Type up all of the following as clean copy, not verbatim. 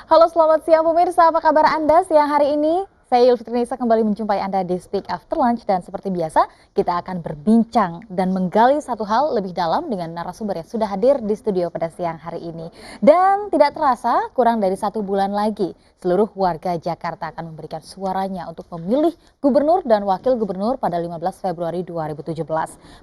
Halo selamat siang pemirsa, apa kabar Anda siang hari ini? Saya Yulfitri Nisa kembali menjumpai Anda di Speak After Lunch dan seperti biasa kita akan berbincang dan menggali satu hal lebih dalam dengan narasumber yang sudah hadir di studio pada siang hari ini. Dan tidak terasa kurang dari 1 bulan lagi seluruh warga Jakarta akan memberikan suaranya untuk memilih gubernur dan wakil gubernur pada 15 Februari 2017.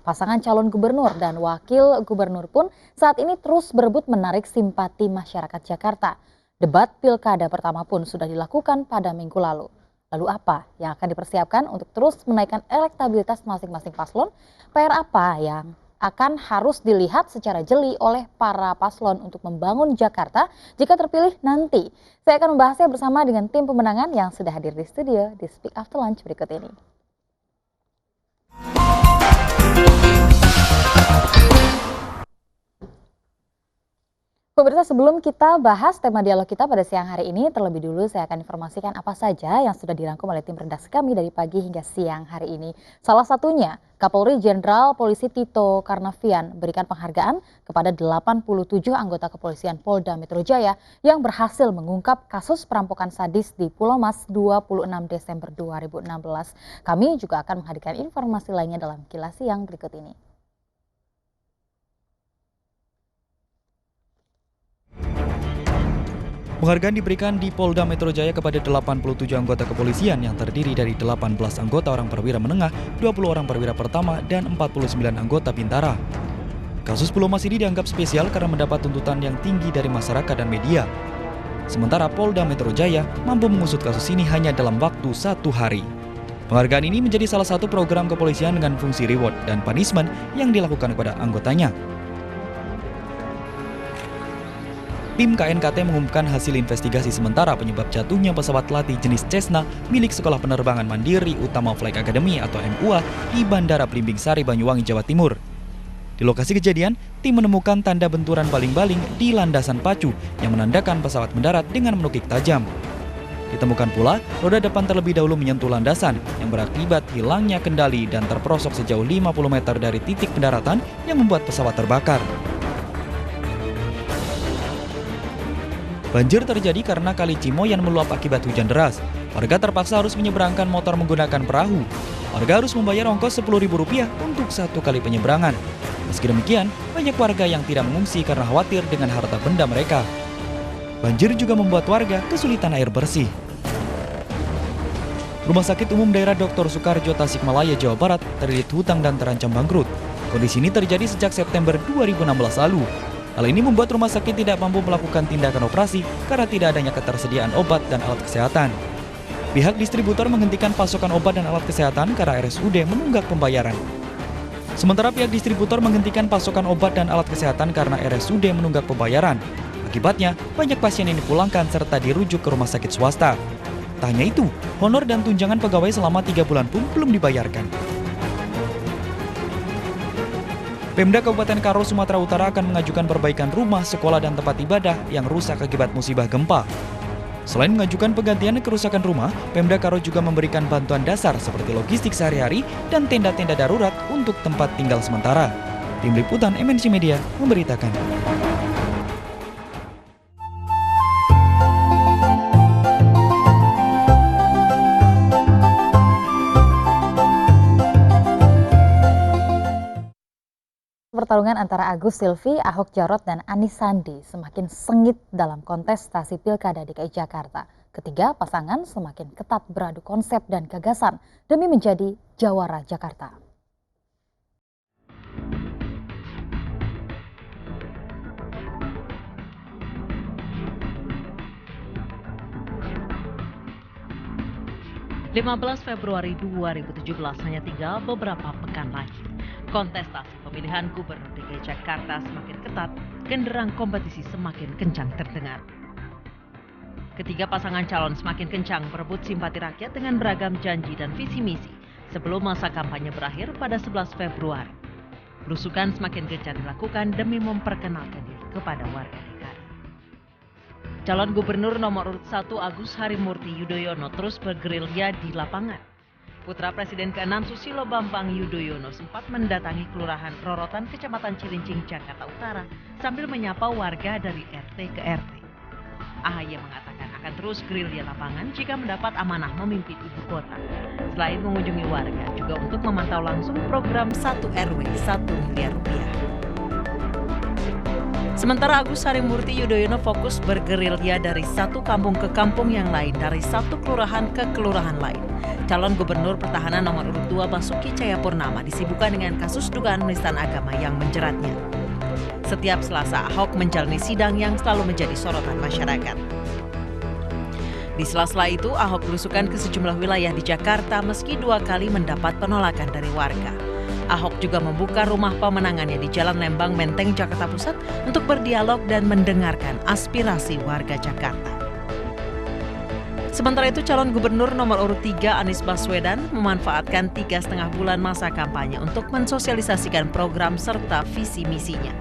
Pasangan calon gubernur dan wakil gubernur pun saat ini terus berebut menarik simpati masyarakat Jakarta. Debat pilkada pertama pun sudah dilakukan pada minggu lalu. Lalu apa yang akan dipersiapkan untuk terus menaikkan elektabilitas masing-masing paslon? PR apa yang akan harus dilihat secara jeli oleh para paslon untuk membangun Jakarta jika terpilih nanti? Saya akan membahasnya bersama dengan tim pemenangan yang sudah hadir di studio di Speak After Lunch berikut ini. Pemirsa, sebelum kita bahas tema dialog kita pada siang hari ini, terlebih dulu saya akan informasikan apa saja yang sudah dirangkum oleh tim redaksi kami dari pagi hingga siang hari ini. Salah satunya, Kapolri Jenderal Polisi Tito Karnavian berikan penghargaan kepada 87 anggota kepolisian Polda Metro Jaya yang berhasil mengungkap kasus perampokan sadis di Pulau Mas 26 Desember 2016. Kami juga akan menghadirkan informasi lainnya dalam kilas siang berikut ini. Penghargaan diberikan di Polda Metro Jaya kepada 87 anggota kepolisian yang terdiri dari 18 anggota orang perwira menengah, 20 orang perwira pertama, dan 49 anggota bintara. Kasus Pulau Mas ini dianggap spesial karena mendapat tuntutan yang tinggi dari masyarakat dan media. Sementara Polda Metro Jaya mampu mengusut kasus ini hanya dalam waktu 1 hari. Penghargaan ini menjadi salah satu program kepolisian dengan fungsi reward dan punishment yang dilakukan kepada anggotanya. Tim KNKT mengumumkan hasil investigasi sementara penyebab jatuhnya pesawat latih jenis Cessna milik Sekolah Penerbangan Mandiri Utama Flight Academy atau MUA di Bandara Belimbing Sari, Banyuwangi, Jawa Timur. Di lokasi kejadian, tim menemukan tanda benturan baling-baling di landasan pacu yang menandakan pesawat mendarat dengan menukik tajam. Ditemukan pula, roda depan terlebih dahulu menyentuh landasan yang berakibat hilangnya kendali dan terperosok sejauh 50 meter dari titik pendaratan yang membuat pesawat terbakar. Banjir terjadi karena Kali Cimoyan meluap akibat hujan deras. Warga terpaksa harus menyeberangkan motor menggunakan perahu. Warga harus membayar ongkos Rp10.000 untuk 1 kali penyeberangan. Meski demikian, banyak warga yang tidak mengungsi karena khawatir dengan harta benda mereka. Banjir juga membuat warga kesulitan air bersih. Rumah Sakit Umum Daerah Dr. Soekarjo Tasikmalaya, Jawa Barat terlilit hutang dan terancam bangkrut. Kondisi ini terjadi sejak September 2016 lalu. Hal ini membuat rumah sakit tidak mampu melakukan tindakan operasi karena tidak adanya ketersediaan obat dan alat kesehatan. Pihak distributor menghentikan pasokan obat dan alat kesehatan karena RSUD menunggak pembayaran. Sementara pihak distributor menghentikan pasokan obat dan alat kesehatan karena RSUD menunggak pembayaran. Akibatnya, banyak pasien yang dipulangkan serta dirujuk ke rumah sakit swasta. Tak hanya itu, honor dan tunjangan pegawai selama 3 bulan pun belum dibayarkan. Pemda Kabupaten Karo, Sumatera Utara akan mengajukan perbaikan rumah, sekolah, dan tempat ibadah yang rusak akibat musibah gempa. Selain mengajukan penggantian kerusakan rumah, Pemda Karo juga memberikan bantuan dasar seperti logistik sehari-hari dan tenda-tenda darurat untuk tempat tinggal sementara. Tim Liputan MNC Media memberitakan. Pertarungan antara Agus Silvi, Ahok Jarot, dan Anis Sandi semakin sengit dalam kontestasi Pilkada DKI Jakarta. Ketiga pasangan semakin ketat beradu konsep dan gagasan demi menjadi jawara Jakarta. Februari 2017 hanya tinggal beberapa pekan lagi. Kontestasi pemilihan Gubernur DKI Jakarta semakin ketat, genderang kompetisi semakin kencang terdengar. Ketiga pasangan calon semakin kencang berebut simpati rakyat dengan beragam janji dan visi misi sebelum masa kampanye berakhir pada 11 Februari. Belusukan semakin gencar dilakukan demi memperkenalkan diri kepada warga DKI. Calon Gubernur nomor urut 1 Agus Harimurti Yudhoyono terus bergerilya di lapangan. Putra Presiden ke-6 Susilo Bambang Yudhoyono sempat mendatangi Kelurahan Rorotan, Kecamatan Cilincing, Jakarta Utara sambil menyapa warga dari RT ke RT. AHY mengatakan akan terus gerilya lapangan jika mendapat amanah memimpin ibu kota. Selain mengunjungi warga, juga untuk memantau langsung program 1 RW 1 miliar rupiah. Sementara Agus Harimurti Yudhoyono fokus bergerilya dari satu kampung ke kampung yang lain, dari satu kelurahan ke kelurahan lain. Calon Gubernur Petahana nomor urut 2 Basuki Cahayapurnama disibukkan dengan kasus dugaan penistaan agama yang menjeratnya. Setiap Selasa, Ahok menjalani sidang yang selalu menjadi sorotan masyarakat. Di sela-sela itu, Ahok belusukan ke sejumlah wilayah di Jakarta meski 2 kali mendapat penolakan dari warga. Ahok juga membuka rumah pemenangannya di Jalan Lembang, Menteng, Jakarta Pusat untuk berdialog dan mendengarkan aspirasi warga Jakarta. Sementara itu, calon gubernur nomor urut 3 Anies Baswedan memanfaatkan 3,5 bulan masa kampanye untuk mensosialisasikan program serta visi misinya.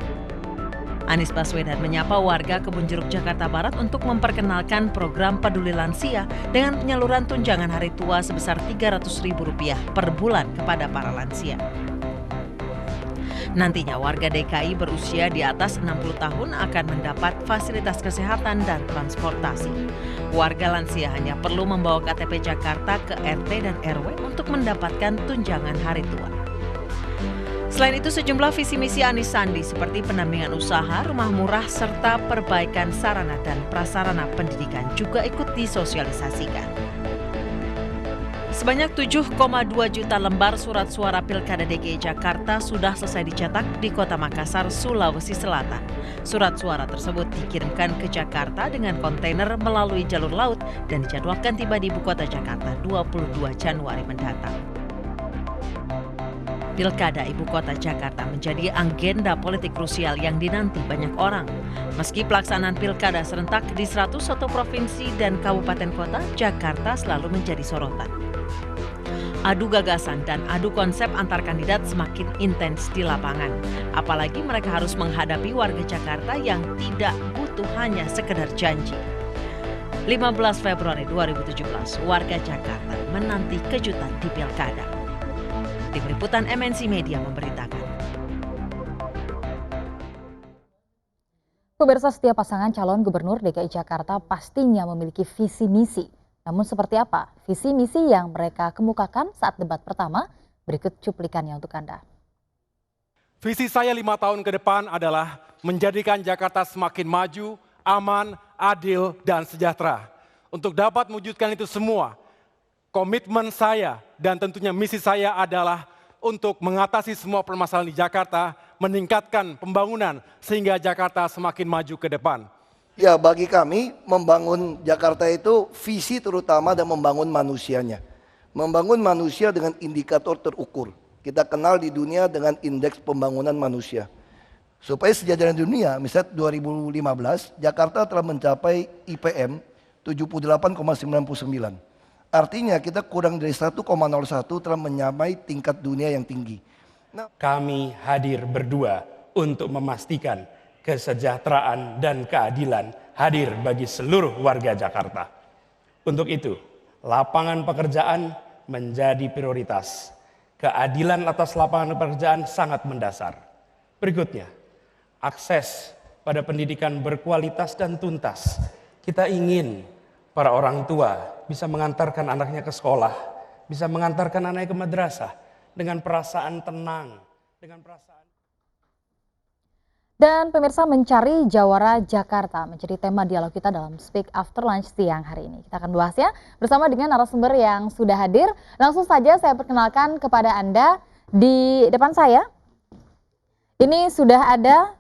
Anies Baswedan menyapa warga Kebun Jeruk Jakarta Barat untuk memperkenalkan program Peduli Lansia dengan penyaluran tunjangan hari tua sebesar Rp300.000 per bulan kepada para lansia. Nantinya warga DKI berusia di atas 60 tahun akan mendapat fasilitas kesehatan dan transportasi. Warga lansia hanya perlu membawa KTP Jakarta ke RT dan RW untuk mendapatkan tunjangan hari tua. Selain itu, sejumlah visi misi Anies Sandi seperti pendampingan usaha, rumah murah, serta perbaikan sarana dan prasarana pendidikan juga ikut disosialisasikan. Sebanyak 7,2 juta lembar surat suara Pilkada DKI Jakarta sudah selesai dicetak di Kota Makassar, Sulawesi Selatan. Surat suara tersebut dikirimkan ke Jakarta dengan kontainer melalui jalur laut dan dijadwalkan tiba di ibu kota Jakarta 22 Januari mendatang. Pilkada Ibu Kota Jakarta menjadi agenda politik krusial yang dinanti banyak orang. Meski pelaksanaan pilkada serentak di 101 provinsi dan kabupaten kota, Jakarta selalu menjadi sorotan. Adu gagasan dan adu konsep antar kandidat semakin intens di lapangan. Apalagi mereka harus menghadapi warga Jakarta yang tidak butuh hanya sekedar janji. 15 Februari 2017, warga Jakarta menanti kejutan di pilkada. Tim Liputan MNC Media memberitakan. Pemirsa, setiap pasangan calon gubernur DKI Jakarta pastinya memiliki visi misi. Namun seperti apa visi misi yang mereka kemukakan saat debat pertama? Berikut cuplikannya untuk Anda. Visi saya 5 tahun ke depan adalah menjadikan Jakarta semakin maju, aman, adil, dan sejahtera. Untuk dapat mewujudkan itu semua, komitmen saya dan tentunya misi saya adalah untuk mengatasi semua permasalahan di Jakarta, meningkatkan pembangunan sehingga Jakarta semakin maju ke depan. Ya, bagi kami membangun Jakarta itu visi terutama dan membangun manusianya. Membangun manusia dengan indikator terukur. Kita kenal di dunia dengan indeks pembangunan manusia. Supaya sejajaran dunia, misalnya 2015, Jakarta telah mencapai IPM 78,99. Artinya kita kurang dari 1,01 telah menyamai tingkat dunia yang tinggi. Kami hadir berdua untuk memastikan kesejahteraan dan keadilan hadir bagi seluruh warga Jakarta. Untuk itu, lapangan pekerjaan menjadi prioritas. Keadilan atas lapangan pekerjaan sangat mendasar. Berikutnya, akses pada pendidikan berkualitas dan tuntas. Kita ingin para orang tua bisa mengantarkan anaknya ke sekolah, bisa mengantarkan anaknya ke madrasah dengan perasaan tenang, dengan perasaan. Dan pemirsa, mencari jawara Jakarta menjadi tema dialog kita dalam Speak After Lunch siang hari ini. Kita akan bahasnya bersama dengan narasumber yang sudah hadir. Langsung saja saya perkenalkan kepada Anda di depan saya. Ini sudah ada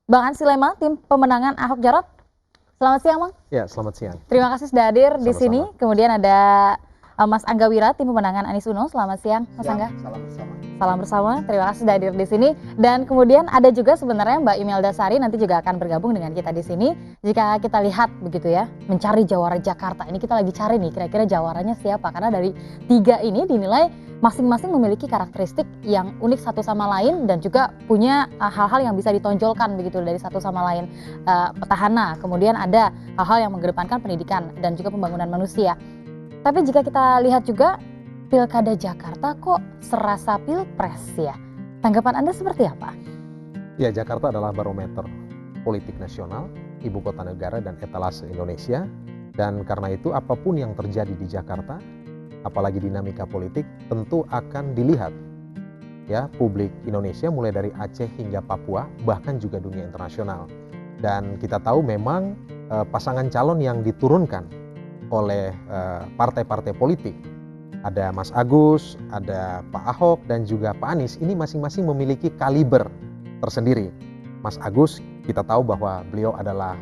Bang Ansi Lema, tim pemenangan Ahok Jarot. Selamat siang, Bang. Ya, selamat siang. Terima kasih sudah hadir di Sama-sama. sini. Kemudian ada Mas Angga Wira, tim pemenangan Anies Uno. Selamat siang, Mas Angga. Salam bersama. Salam bersama. Terima kasih sudah hadir di sini. Dan kemudian ada juga sebenarnya Mbak Imelda Sari nanti juga akan bergabung dengan kita di sini. Jika kita lihat begitu ya, mencari jawara Jakarta. Ini kita lagi cari nih kira-kira jawaranya siapa. Karena dari 3 ini dinilai masing-masing memiliki karakteristik yang unik satu sama lain dan juga punya hal-hal yang bisa ditonjolkan begitu dari satu sama lain. Petahana, kemudian ada hal-hal yang mengedepankan pendidikan dan juga pembangunan manusia. Tapi jika kita lihat juga Pilkada Jakarta kok serasa pilpres ya. Tanggapan Anda seperti apa? Ya, Jakarta adalah barometer politik nasional ibu kota negara dan etalase Indonesia. Dan karena itu apapun yang terjadi di Jakarta, apalagi dinamika politik, tentu akan dilihat ya publik Indonesia mulai dari Aceh hingga Papua, bahkan juga dunia internasional. Dan kita tahu memang pasangan calon yang diturunkan oleh partai-partai politik, ada Mas Agus, ada Pak Ahok, dan juga Pak Anies, ini masing-masing memiliki kaliber tersendiri. Mas Agus, kita tahu bahwa beliau adalah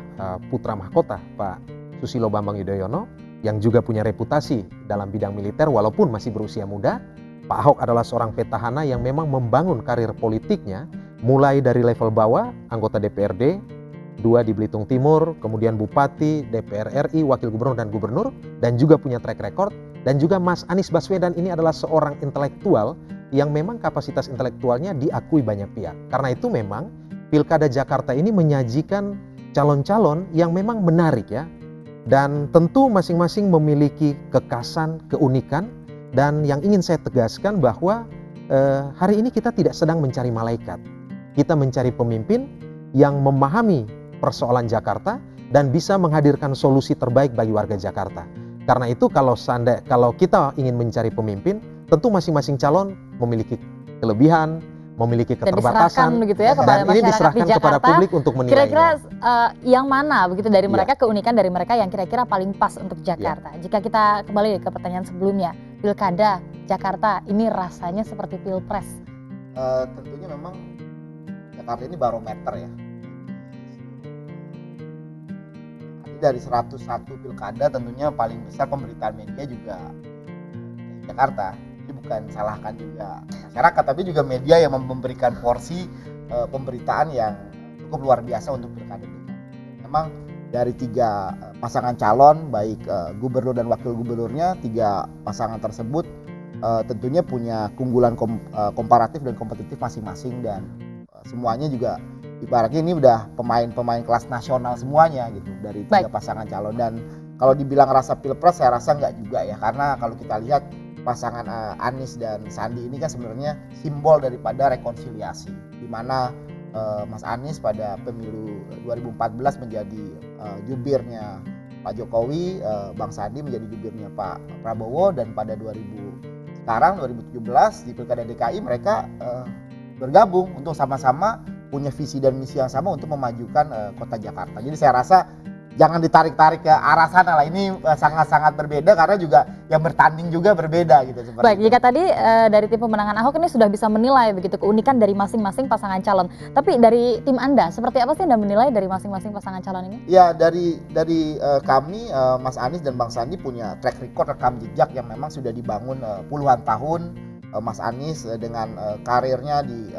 putra mahkota Pak Susilo Bambang Yudhoyono, yang juga punya reputasi dalam bidang militer walaupun masih berusia muda. Pak Ahok adalah seorang petahana yang memang membangun karir politiknya mulai dari level bawah, anggota DPRD, 2 di Belitung Timur, kemudian Bupati, DPR RI, Wakil Gubernur dan Gubernur, dan juga punya track record. Dan juga Mas Anies Baswedan ini adalah seorang intelektual yang memang kapasitas intelektualnya diakui banyak pihak. Karena itu memang Pilkada Jakarta ini menyajikan calon-calon yang memang menarik ya. Dan tentu masing-masing memiliki kekasan, keunikan. Dan yang ingin saya tegaskan bahwa hari ini kita tidak sedang mencari malaikat. Kita mencari pemimpin yang memahami persoalan Jakarta dan bisa menghadirkan solusi terbaik bagi warga Jakarta. Karena itu kalau kita ingin mencari pemimpin, tentu masing-masing calon memiliki kelebihan, memiliki keterbatasan, begitu ya kepada dan ini diserahkan di kepada publik untuk menilainya. Kira-kira yang mana begitu dari mereka, keunikan dari mereka yang kira-kira paling pas untuk Jakarta? Jika kita kembali ke pertanyaan sebelumnya, Pilkada Jakarta ini rasanya seperti Pilpres. Tentunya memang Jakarta ini barometer ya. Dari 101 pilkada tentunya paling besar pemberitaan media juga Jakarta. Jadi bukan salahkan juga masyarakat, tapi juga media yang memberikan porsi pemberitaan yang cukup luar biasa untuk pilkada ini. Memang dari 3 pasangan calon, baik gubernur dan wakil gubernurnya, 3 pasangan tersebut tentunya punya keunggulan komparatif dan kompetitif masing-masing, dan semuanya juga ibaratnya ini udah pemain-pemain kelas nasional semuanya gitu dari 3 pasangan calon. Dan kalau dibilang rasa pilpres, saya rasa enggak juga ya, karena kalau kita lihat pasangan Anies dan Sandi ini kan sebenarnya simbol daripada rekonsiliasi, di mana Mas Anies pada pemilu 2014 menjadi jubirnya Pak Jokowi, Bang Sandi menjadi jubirnya Pak Prabowo, dan pada 2017 di Pilkada DKI mereka bergabung untuk sama-sama punya visi dan misi yang sama untuk memajukan kota Jakarta. Jadi saya rasa jangan ditarik-tarik ke arah sana lah. Ini sangat-sangat berbeda karena juga yang bertanding juga berbeda gitu. Baik, jika tadi dari tim pemenangan Ahok ini sudah bisa menilai begitu keunikan dari masing-masing pasangan calon. Tapi dari tim Anda, seperti apa sih Anda menilai dari masing-masing pasangan calon ini? Ya, dari kami, Mas Anies dan Bang Sandi punya track record rekam jejak yang memang sudah dibangun puluhan tahun. Mas Anies dengan karirnya di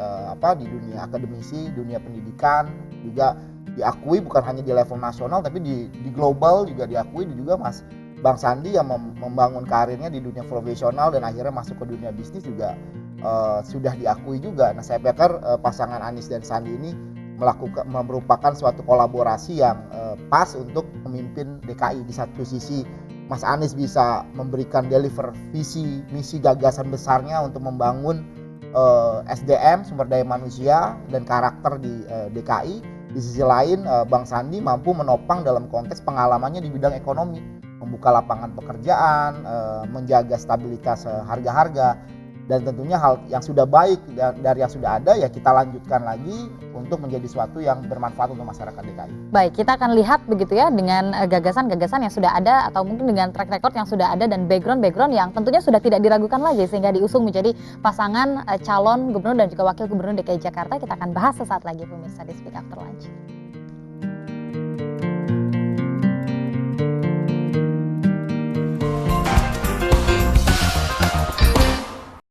dunia akademisi, dunia pendidikan juga diakui bukan hanya di level nasional tapi di global juga diakui. Dan juga Mas Bang Sandi yang membangun karirnya di dunia profesional dan akhirnya masuk ke dunia bisnis juga sudah diakui juga. Nah, saya pikir pasangan Anies dan Sandi ini merupakan suatu kolaborasi yang pas untuk memimpin DKI. Di satu sisi Mas Anies bisa memberikan deliver visi, misi, gagasan besarnya untuk membangun SDM, sumber daya manusia dan karakter di DKI. Di sisi lain Bang Sandi mampu menopang dalam konteks pengalamannya di bidang ekonomi, membuka lapangan pekerjaan, menjaga stabilitas harga-harga, dan tentunya hal yang sudah baik dari yang sudah ada ya kita lanjutkan lagi untuk menjadi sesuatu yang bermanfaat untuk masyarakat DKI. Baik, kita akan lihat begitu ya dengan gagasan-gagasan yang sudah ada atau mungkin dengan track record yang sudah ada dan background yang tentunya sudah tidak diragukan lagi sehingga diusung menjadi pasangan calon gubernur dan juga wakil gubernur DKI Jakarta. Kita akan bahas sesaat lagi pemirsa di Speak After Lunch.